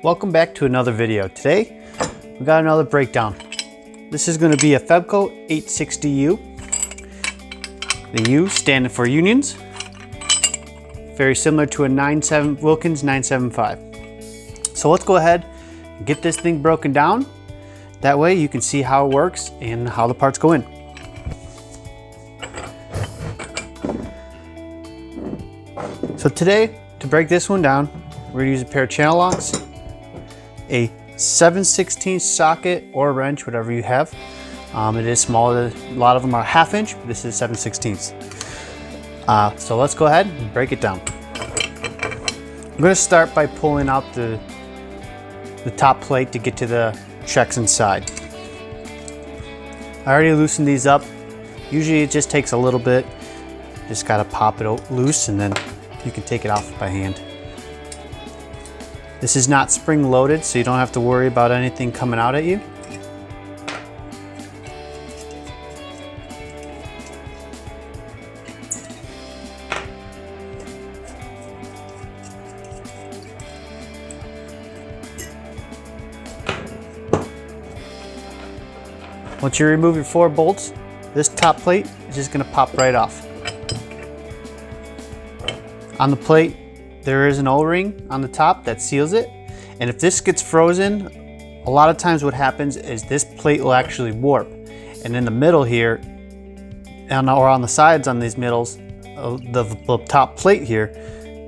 Welcome back to another video. Today we got another breakdown. This is going to be a Febco 860U. The U standing for unions. Very similar to a Wilkins 975. So let's go ahead and get this thing broken down. That way you can see how it works and how the parts go in. So today, to break this one down, we're gonna use a pair of channel locks, a 7/16 socket or wrench, whatever you have. It is smaller, a lot of them are 1/2 inch, but this is 7/16. So let's go ahead and break it down. I'm gonna start by pulling out the top plate to get to the checks inside. I already loosened these up. Usually it just takes a little bit. Just gotta pop it loose and then you can take it off by hand. This is not spring loaded, so you don't have to worry about anything coming out at you. Once you remove your 4 bolts, this top plate is just going to pop right off. On the plate, there is an O-ring on the top that seals it. And if this gets frozen, a lot of times what happens is this plate will actually warp. And in the middle here, or on the sides on these middles, the top plate here,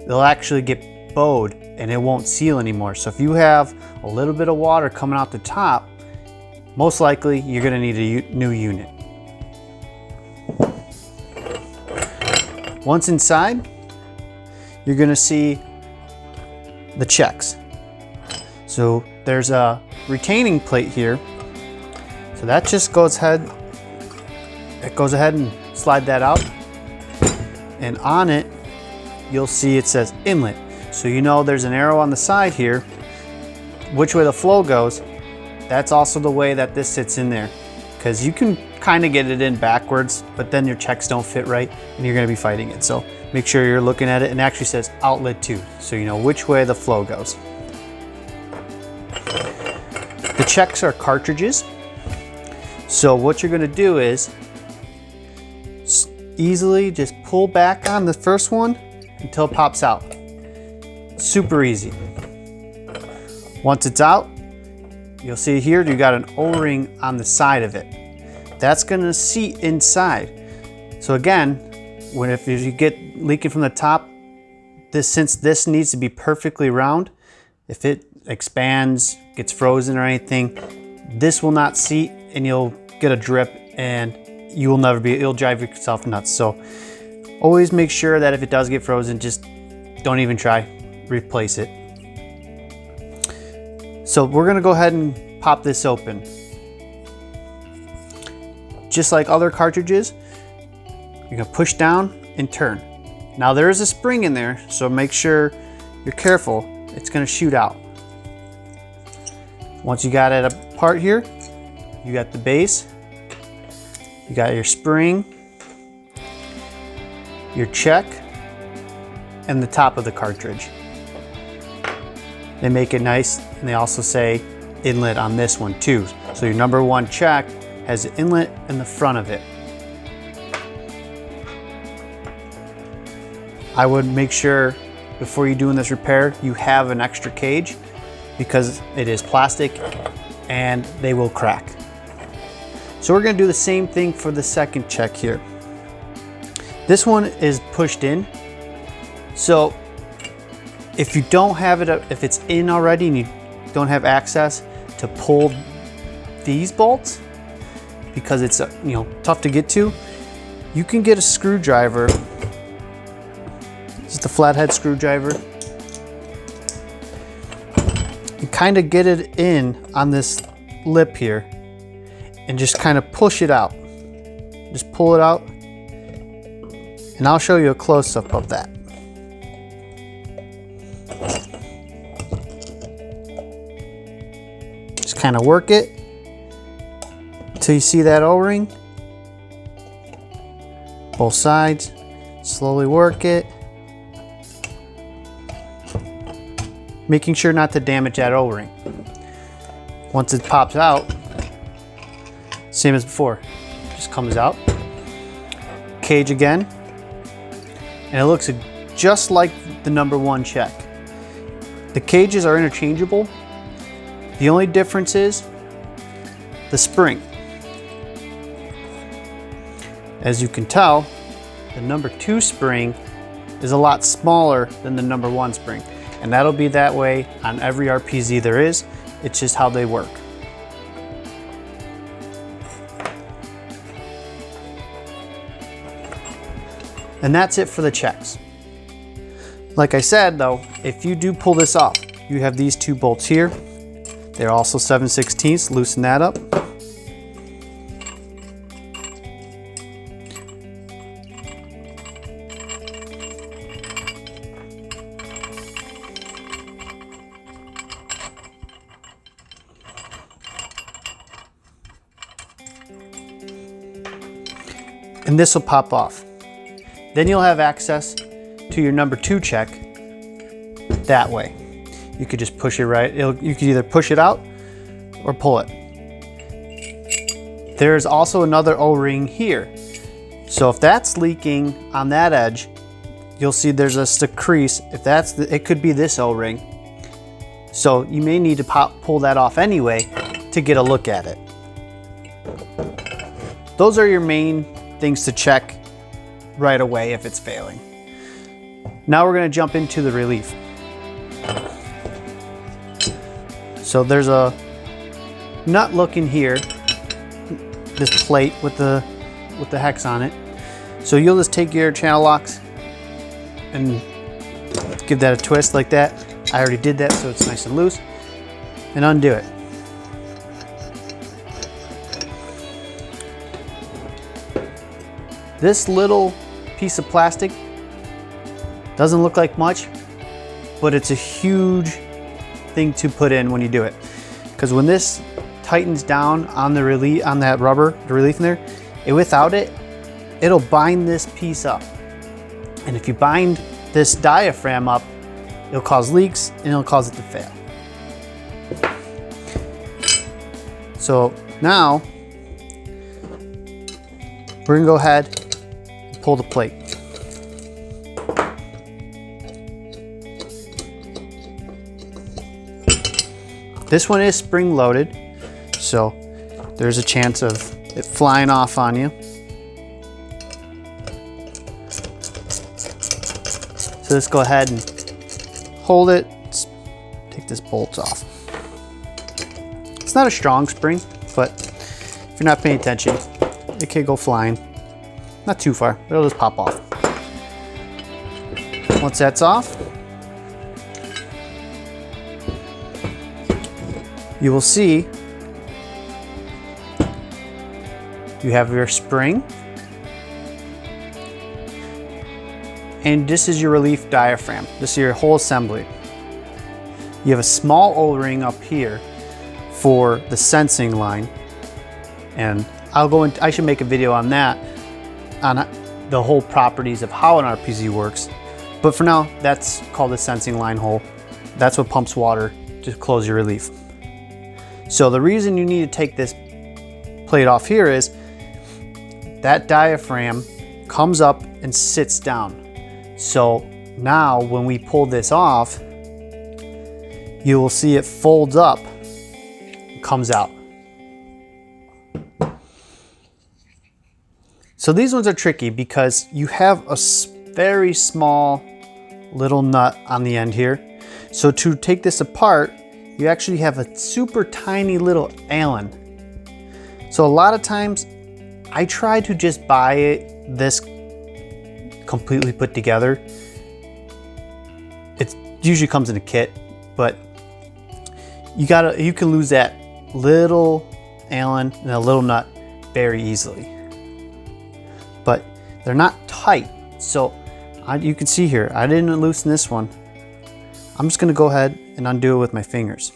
they'll actually get bowed and it won't seal anymore. So if you have a little bit of water coming out the top, most likely you're gonna need a new unit. Once inside, you're gonna see the checks. So there's a retaining plate here. So that just goes ahead and slide that out. And on it, you'll see it says inlet. So you know there's an arrow on the side here, which way the flow goes. That's also the way that this sits in there. Because you can kind of get it in backwards, but then your checks don't fit right and you're gonna be fighting it. So make sure you're looking at it, and it actually says outlet 2, so you know which way the flow goes. The checks are cartridges. So what you're gonna do is easily just pull back on the first one until it pops out. Super easy. Once it's out, you'll see here you got an O-ring on the side of it. That's gonna seat inside. So again, if you get leaking from the top, since this needs to be perfectly round, if it expands, gets frozen or anything, this will not seat and you'll get a drip and you'll drive yourself nuts. So always make sure that if it does get frozen, just don't even try, replace it. So we're gonna go ahead and pop this open. Just like other cartridges, you're gonna push down and turn. Now there is a spring in there, so make sure you're careful. It's gonna shoot out. Once you got it apart here, you got the base, you got your spring, your check, and the top of the cartridge. They make it nice, and they also say inlet on this one too. So your number 1 check has an inlet in the front of it. I would make sure before you're doing this repair, you have an extra cage because it is plastic and they will crack. So we're gonna do the same thing for the second check here. This one is pushed in. So if you don't have it, if it's in already and you don't have access to pull these bolts because it's tough to get to, you can get a screwdriver. Just a flathead screwdriver. You kind of get it in on this lip here and just kind of push it out. Just pull it out and I'll show you a close-up of that. Just kind of work it until you see that O-ring. Both sides. Slowly work it. making sure not to damage that O-ring. Once it pops out, same as before, just comes out. Cage again, and it looks just like the number 1 check. The cages are interchangeable. The only difference is the spring. As you can tell, the number 2 spring is a lot smaller than the number 1 spring, and that'll be that way on every RPZ there is. It's just how they work. And that's it for the checks. Like I said though, if you do pull this off, you have these 2 bolts here. They're also 7/16. Loosen that up. And this will pop off. Then you'll have access to your number 2 check that way. You could just push it right. You could either push it out or pull it. There's also another O-ring here. So if that's leaking on that edge, you'll see there's a crease. If that's it could be this O-ring. So you may need to pull that off anyway to get a look at it. Those are your main things to check right away if it's failing. Now we're going to jump into the relief. So there's a nut looking here, this plate with the hex on it. So you'll just take your channel locks and give that a twist like that. I already did that, so it's nice and loose, and undo it. This little piece of plastic doesn't look like much, but it's a huge thing to put in when you do it. Because when this tightens down on the relief, on that rubber, the relief in there, without it, it'll bind this piece up. And if you bind this diaphragm up, it'll cause leaks and it'll cause it to fail. So now we're gonna go ahead and pull the plate. This one is spring loaded, so there's a chance of it flying off on you. So let's go ahead and hold it, take this bolt off. It's not a strong spring, but if you're not paying attention, it can go flying. Not too far, but it'll just pop off. Once that's off, you will see you have your spring, and this is your relief diaphragm. This is your whole assembly. You have a small O-ring up here for the sensing line, and I should make a video on that, on the whole properties of how an RPZ works. But for now, that's called the sensing line hole. That's what pumps water to close your relief. So the reason you need to take this plate off here is that diaphragm comes up and sits down. So now when we pull this off, you will see it folds up and comes out. So these ones are tricky because you have a very small little nut on the end here. So to take this apart, you actually have a super tiny little Allen. So a lot of times I try to just buy this completely put together. It usually comes in a kit, but you can lose that little Allen and a little nut very easily. But they're not tight. So you can see here, I didn't loosen this one. I'm just gonna go ahead and undo it with my fingers.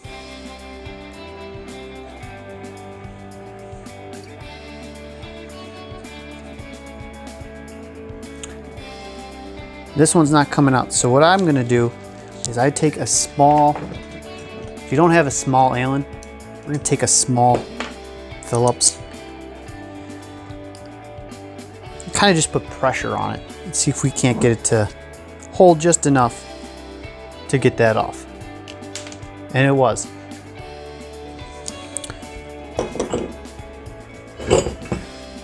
This one's not coming out. So what I'm gonna do is I take a small, if you don't have a small Allen, we're gonna take a small Phillips. Kind of just put pressure on it. Let's see if we can't get it to hold just enough to get that off. And it was.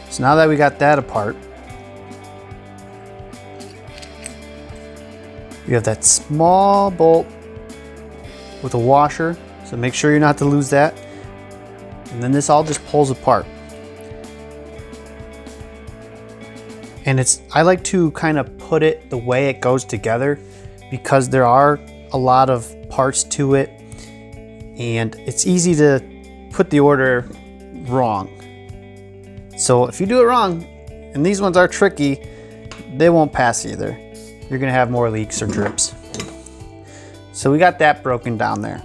So now that we got that apart, you have that small bolt with a washer, so make sure you're not to lose that. And then this all just pulls apart. And I like to kind of put it the way it goes together, because there are a lot of parts to it and it's easy to put the order wrong. So if you do it wrong, and these ones are tricky, they won't pass either. You're gonna have more leaks or drips. So we got that broken down there.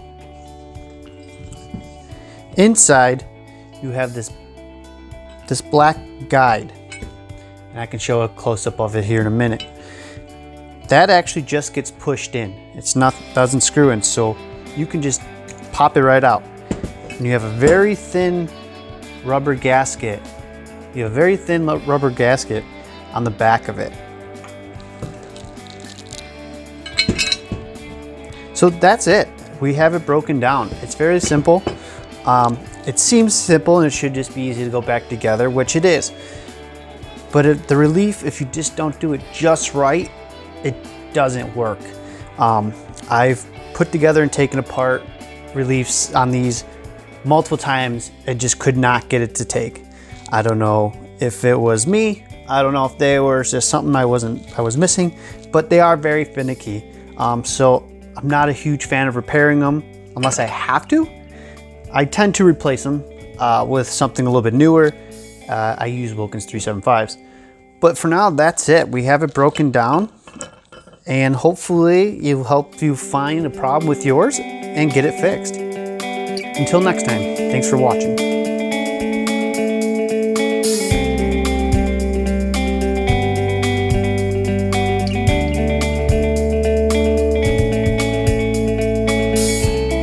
Inside, you have this black guide. And I can show a close-up of it here in a minute. That actually just gets pushed in. Doesn't screw in, so you can just pop it right out. And you have a very thin rubber gasket. You have a very thin rubber gasket on the back of it. So that's it. We have it broken down. It's very simple. It seems simple and it should just be easy to go back together, which it is. But the relief, if you just don't do it just right, it doesn't work. I've put together and taken apart reliefs on these multiple times. It just could not get it to take. I don't know if it was me. I don't know if they were just something I was missing, but they are very finicky. So I'm not a huge fan of repairing them unless I have to. I tend to replace them with something a little bit newer. I use Wilkins 375s. But for now, that's it. We have it broken down, and hopefully it'll help you find a problem with yours and get it fixed. Until next time, thanks for watching.